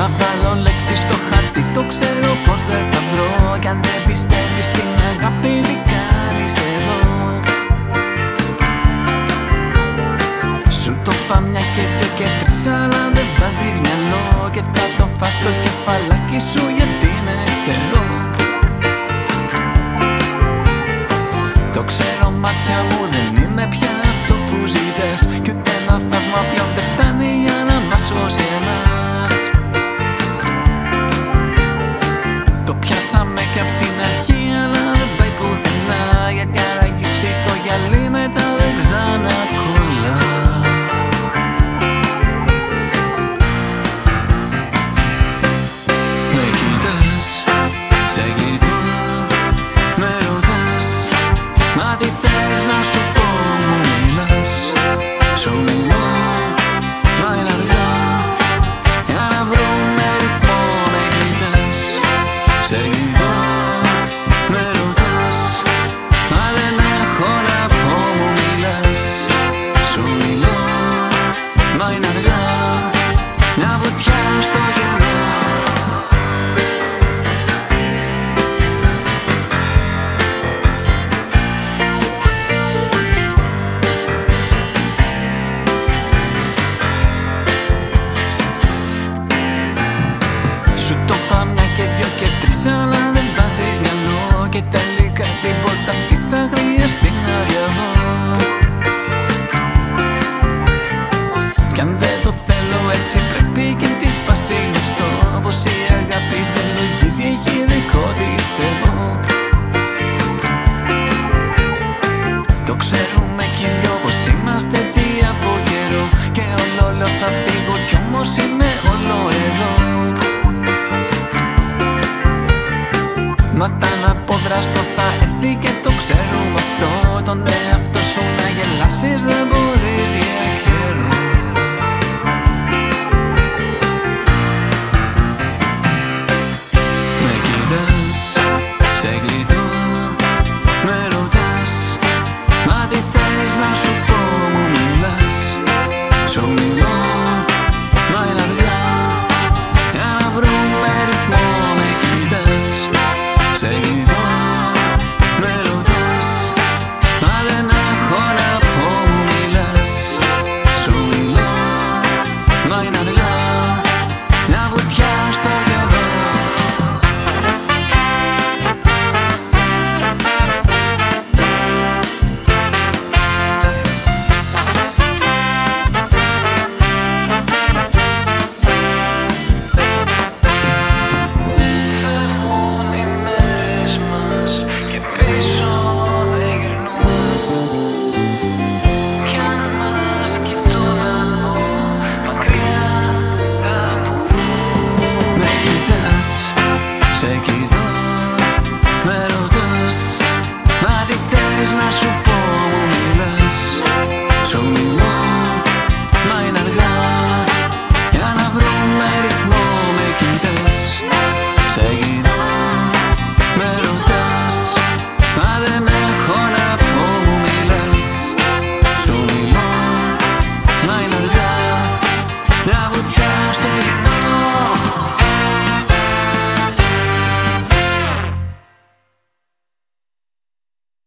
να βάλω λέξεις στο χαρτί, το ξέρω πως δεν τα βρω. Κι αν δεν πιστεύεις στην αγάπη, τι κάνεις εδώ? Σου το είπα μια και δυο και τρεις, αλλά δεν βάζεις μυαλό. Και θα το φας στο κεφαλάκι σου γιατί είναι ξερό. Το ξέρω, μάτια μου, δεν είμαι πια αυτό που ζητάς. Κι ούτε ένα θαύμα πλέον δεν φτάνει για να μας σώσει εμάς. Το πιάσαμε κι απ' την αρχή, αλλά δεν πάει πουθενά. Γιατί αραγίσει το γυαλί, μετά δεν ξανακολλά. Με κοιτάς, σε κοιτώ, με ρωτάς, μα τι θες να σου πω, μου μιλάς. Σου μιλώ, μα είναι αργά, για να βρούμε ρυθμό. Με κοιτάς, σε κοιτώ, με ρωτάς, μα δεν έχω να πω, μου μιλάς. Σου μιλώ, μα είναι αργά, μια βουτιά στο κενό. Σου το είπα μια και δυο και τρεις, αλλά δεν βάζεις μυαλό. Και